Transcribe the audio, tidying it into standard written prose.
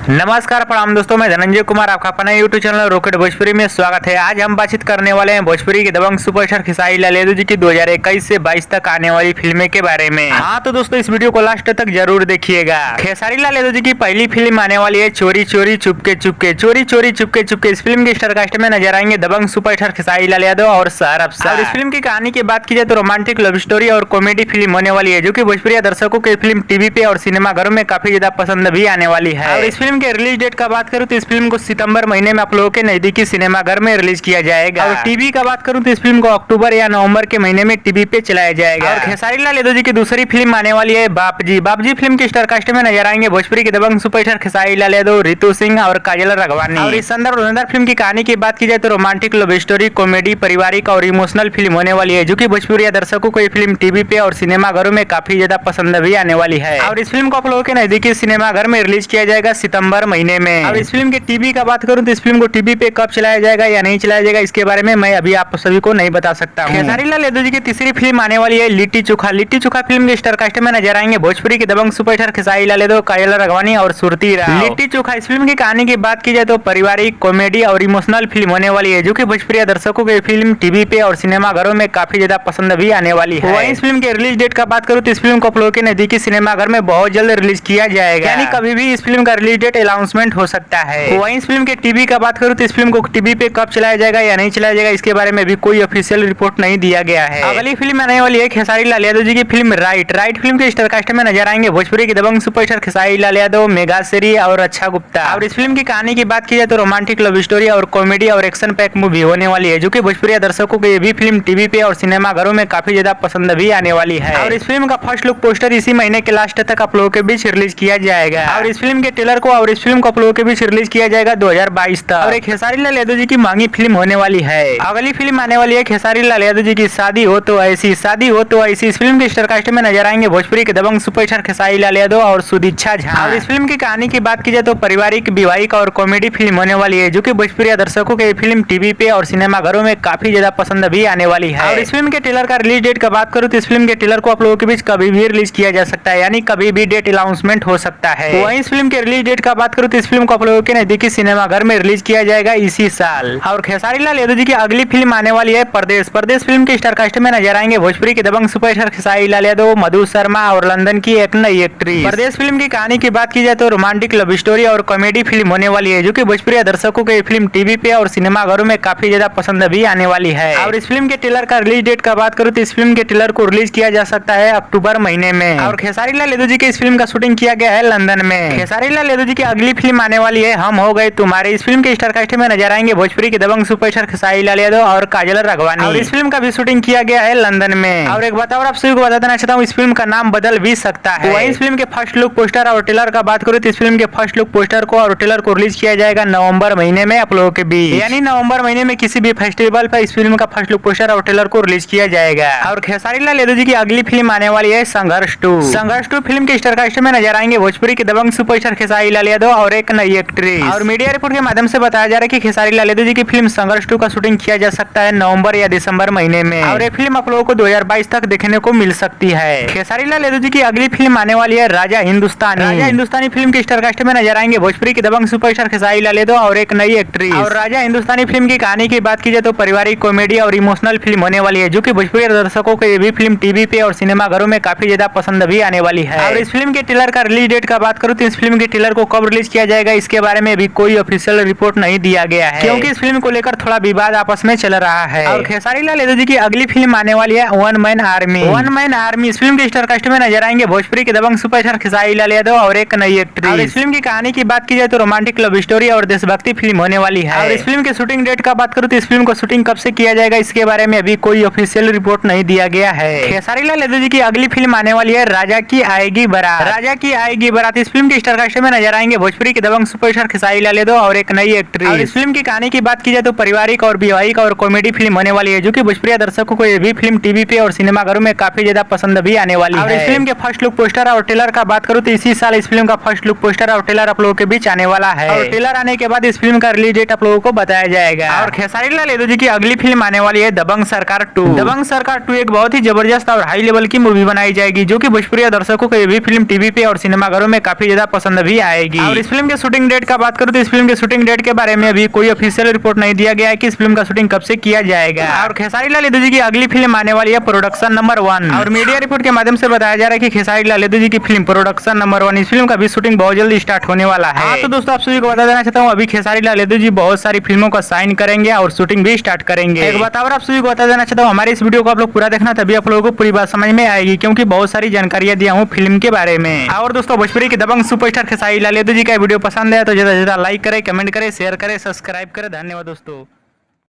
नमस्कार प्रणाम दोस्तों, मैं धनंजय कुमार आपका अपना यूट्यूब चैनल रॉकेट भोजपुरी में स्वागत है। आज हम बातचीत करने वाले हैं भोजपुरी के दबंग सुपरस्टार खेसारी लाल यादव जी की 2021 से 22 तक आने वाली फिल्में के बारे में। हाँ तो दोस्तों, इस वीडियो को लास्ट तक जरूर देखिएगा। खेसारी लाल यादव जी की पहली फिल्म आने वाली है चोरी चोरी चुपके चुपके। चोरी चोरी चुपके चुपके इस फिल्म के स्टार कास्ट में नजर आएंगे दबंग सुपरस्टार खेसारी लाल यादव और सहर अफसार। इस फिल्म की कहानी की बात की जाए तो रोमांटिक लव स्टोरी और कॉमेडी फिल्म होने वाली है, जो की भोजपुरी दर्शकों की फिल्म टीवी पे और सिनेमाघरों में काफी ज्यादा पसंद भी आने वाली है। और इस फिल्म के रिलीज डेट का बात करूं तो इस फिल्म को सितंबर महीने में आप लोगों के नजदीकी सिनेमाघर में रिलीज किया जाएगा। और टीवी का बात करूं तो इस फिल्म को अक्टूबर या नवंबर के महीने में टीवी पे चलाया जाएगा। और खेसारी लाल यादव जी की दूसरी फिल्म आने वाली है बाप जी। बाप जी फिल्म के स्टार कास्ट में नजर आएंगे भोजपुरी के दबंग सुपरस्टार खेसारी लाल यादव, रितु सिंह और काजल राघवानी। और इस शानदार धुरंधर फिल्म की कहानी की बात की जाए तो रोमांटिक लव स्टोरी, कॉमेडी, पारिवारिक और इमोशनल फिल्म होने वाली है, जो की भोजपुरी दर्शकों को ये फिल्म टीवी पे और सिनेमाघरों में काफी ज्यादा पसंद भी आने वाली है। और इस फिल्म को आप लोगों के नजदीकी सिनेमाघर में रिलीज किया जाएगा सितंबर महीने में। और इस फिल्म के टीवी का बात करूं तो इस फिल्म को टीवी पे कब चलाया जाएगा या नहीं चलाया जाएगा, इसके बारे में मैं अभी आप सभी को नहीं बता सकता हूं। खेसारी लाल यादव जी की तीसरी फिल्म आने वाली है लिट्टी चोखा। लिट्टी चोखा फिल्म के स्टार कास्ट में नजर आएंगे भोजपुरी के दबंग सुपरस्टार खेसारी लाल यादव, काजल राघवानी और सुरती राव। लिट्टी चोखा इस फिल्म की कहानी की बात की जाए तो पारिवारिक, कॉमेडी और इमोशनल फिल्म होने वाली है, जो की भोजपुरी दर्शकों को फिल्म टीवी पे और सिनेमाघरों में काफी ज्यादा पसंद भी आने वाली है। वहीं इस फिल्म के रिलीज डेट का बात करूं तो इस फिल्म को आप लोगों के नजदीकी सिनेमाघर में बहुत जल्द रिलीज किया जाएगा, यानी कभी भी इस फिल्म का रिलीज डेट अनाउंसमेंट हो सकता है। वहीं इस फिल्म के टीवी का बात करूं तो इस फिल्म को टीवी पे कब चलाया जाएगा या नहीं चलाया जाएगा, इसके बारे में भी कोई ऑफिशियल रिपोर्ट नहीं दिया गया है। अगली फिल्म आने वाली है खेसारी लाल यादव जी की फिल्म राइट। राइट फिल्म के स्टार कास्ट में नजर आएंगे भोजपुरी के दबंग सुपरस्टार खेसारी लाल यादव, मेघा शेरी और अच्छा गुप्ता। और इस फिल्म की कहानी की बात की जाए तो रोमांटिक लव स्टोरी और कॉमेडी और एक्शन पैक मूवी होने वाली है, जो की भोजपुरी दर्शकों को ये भी फिल्म टीवी पे और सिनेमाघरों में काफी ज्यादा पसंद भी आने वाली है। और इस फिल्म का फर्स्ट लुक पोस्टर इसी महीने के लास्ट तक आप लोगों के बीच रिलीज किया जाएगा। और इस फिल्म के ट्रेलर को और इस फिल्म को आप लोगों के बीच रिलीज किया जाएगा 2022 तक। और खेसारी लाल यादव जी की महंगी फिल्म होने वाली है। अगली फिल्म आने वाली है खेसारी लाल यादव जी की शादी हो तो ऐसी। शादी हो तो ऐसी इस फिल्म के स्टार कास्ट में नजर आएंगे भोजपुरी के दबंग सुपरस्टार खेसारी लाल यादव और सुदीक्षा झा। और इस फिल्म की कहानी की बात की जाए तो पारिवारिक, विवाहिक और कॉमेडी फिल्म होने वाली है, जो की भोजपुरी दर्शकों के फिल्म टीवी पे और सिनेमाघरों में काफी ज्यादा पसंद भी आने वाली है। और इस फिल्म के ट्रेलर का रिलीज डेट का बात करूँ तो इस फिल्म के ट्रेलर को आप लोगों के बीच कभी भी रिलीज किया जा सकता है, यानी कभी भी डेट अनाउंसमेंट हो सकता है। वहीं इस फिल्म के रिलीज डेट का बात करूँ तो इस फिल्म को आप लोगों के नजदीकी सिनेमाघर में रिलीज किया जाएगा इसी साल। और खेसारी लाल यादव जी की अगली फिल्म आने वाली है परदेश। परदेश फिल्म के स्टार कास्ट में नजर आएंगे भोजपुरी के दबंग सुपरस्टार खेसारी लाल यादव, मधु शर्मा और लंदन की एक नई एक्ट्रेस। परदेश फिल्म की कहानी की बात की जाए तो रोमांटिक लव स्टोरी और कॉमेडी फिल्म होने वाली है, जो की भोजपुरी दर्शकों को फिल्म टीवी पे और सिनेमाघरों में काफी ज्यादा पसंद भी आने वाली है। और इस फिल्म के ट्रेलर का रिलीज डेट का बात करूँ तो इस फिल्म के ट्रेलर को रिलीज किया जा सकता है अक्टूबर महीने में। और खेसारी लाल यादव जी की इस फिल्म का शूटिंग किया गया है लंदन में। खेसारी लाल यादव जी की अगली फिल्म आने वाली है हम हो गए तुम्हारे। इस फिल्म के स्टार कास्ट में नजर आएंगे भोजपुरी के दबंग सुपरस्टार खेसारी लाल यादव और काजल राघवानी। और इस फिल्म का भी शूटिंग किया गया है लंदन में। और एक बात और आप सभी को बता देना चाहता हूँ, इस फिल्म का नाम बदल भी सकता है। वहीं इस फिल्म के फर्स्ट लुक पोस्टर और ट्रेलर का बात करूँ तो इस फिल्म के फर्स्ट लुक पोस्टर को और ट्रेलर को रिलीज किया जाएगा नवंबर महीने में आप लोगों के बीच, यानी नवंबर महीने में किसी भी फेस्टिवल पर इस फिल्म का फर्स्ट लुक पोस्टर और ट्रेलर को रिलीज किया जाएगा। और खेसारी लाल यादव जी की अगली फिल्म आने वाली है संघर्ष 2। संघर्ष 2 फिल्म के स्टार कास्ट में नजर आएंगे भोजपुरी के दबंग सुपरस्टार खेसारी लाल यादव और एक नई एक्ट्रेस। और मीडिया रिपोर्ट के माध्यम से बताया जा रहा है कि खेसारी लाल यादव जी की फिल्म संघर्ष 2 का शूटिंग किया जा सकता है नवंबर या दिसंबर महीने में। और ये फिल्म आप लोगों को 2022 तक देखने को मिल सकती है। खेसारी लाल यादव जी की अगली फिल्म आने वाली है राजा हिंदुस्तानी। राजा हिंदुस्तानी फिल्म के स्टार कास्ट में नजर आएंगे भोजपुरी के दबंग सुपरस्टार खेसारी लाल यादव और एक नई एक्ट्रेस। और राजा हिंदुस्तानी फिल्म की कहानी की बात की जाए तो पारिवारिक, कॉमेडी और इमोशनल फिल्म होने वाली है, जो की भोजपुरी दर्शकों को ये भी फिल्म टीवी पे और सिनेमाघरों में काफी ज्यादा पसंद भी आने वाली है। और इस फिल्म के ट्रेलर का रिलीज डेट का बात करूँ तो इस फिल्म के ट्रेलर को कब रिलीज किया जाएगा, इसके बारे में भी कोई ऑफिशियल रिपोर्ट नहीं दिया गया है, क्योंकि इस फिल्म को लेकर थोड़ा विवाद आपस में चल रहा है। और खेसारी लाल यादव जी की अगली फिल्म आने वाली है one man army. One man army इस फिल्म के स्टार कास्ट में नजर आएंगे भोजपुरी के दबंग सुपरस्टार खेसारी लाल यादव और एक नई एक्ट्रेस। और इस फिल्म की कहानी की बात की जाए तो रोमांटिक लव स्टोरी और देशभक्ति फिल्म होने वाली है। और इस फिल्म के शूटिंग डेट का बात करूँ तो इस फिल्म को शूटिंग कब से किया जाएगा, इसके बारे में अभी कोई ऑफिशियल रिपोर्ट नहीं दिया गया है। खेसारी लाल यादव जी की अगली फिल्म आने वाली है राजा की आएगी बारात। राजा की आएगी बारात इस फिल्म के स्टार कास्ट में नजर आएंगे भोजपुरी के दबंग सुपरस्टार खेसारी लाल यादव और एक नई एक्ट्रेस। और इस फिल्म की कहानी की बात की जाए तो पारिवारिक और विवाहिक और कॉमेडी फिल्म होने वाली है, जो की भोजपुरी दर्शकों को ये भी फिल्म टीवी पे और सिनेमाघरों में काफी ज्यादा पसंद भी आने वाली है। और इस फिल्म के फर्स्ट लुक पोस्टर और ट्रेलर का बात करूँ तो इसी साल इस फिल्म का फर्स्ट लुक पोस्टर और ट्रेलर आप लोगों के बीच आने वाला है। और ट्रेलर आने के बाद इस फिल्म का रिलीज डेट आप लोगों को बताया जाएगा। और खेसारी लाल यादव जी की अगली फिल्म आने वाली है दबंग सरकार 2। दबंग सरकार 2 एक बहुत ही जबरदस्त और हाई लेवल की मूवी बनाई जाएगी, जो की भोजपुरी दर्शकों को ये भी फिल्म टीवी पे और सिनेमाघरों में काफी ज्यादा पसंद भी आएगी। जाएगी। और इस फिल्म के शूटिंग डेट का बात करूँ तो इस फिल्म के शूटिंग डेट के बारे में अभी कोई ऑफिशियल रिपोर्ट नहीं दिया गया है कि इस फिल्म का शूटिंग कब से किया जाएगा। और खेसारी लाल यादव जी की अगली फिल्म आने वाली है प्रोडक्शन नंबर 1। और मीडिया रिपोर्ट के माध्यम से बताया जा रहा है कि खेसारी लाल यादव जी की फिल्म प्रोडक्शन नंबर 1 इस फिल्म का भी शूटिंग बहुत जल्दी स्टार्ट होने वाला है। हाँ तो दोस्तों आप सभी को बता देना चाहता हूँ अभी खेसारी लाल यादव जी बहुत सारी फिल्मों का साइन करेंगे और शूटिंग भी स्टार्ट करेंगे। एक बात और आप सभी को बता देना चाहता हूँ हमारे इस वीडियो को आप लोग पूरा देखना तभी आप लोगों को पूरी बात समझ में आएगी, क्योंकि बहुत सारी जानकारियां दिया हूँ फिल्म के बारे में। और दोस्तों भोजपुरी के दबंग सुपरस्टार खेसारी लाल यादव जी का वीडियो पसंद है तो ज्यादा से ज्यादा लाइक करे, कमेंट करे, शेयर करे, सब्सक्राइब करे। धन्यवाद दोस्तों।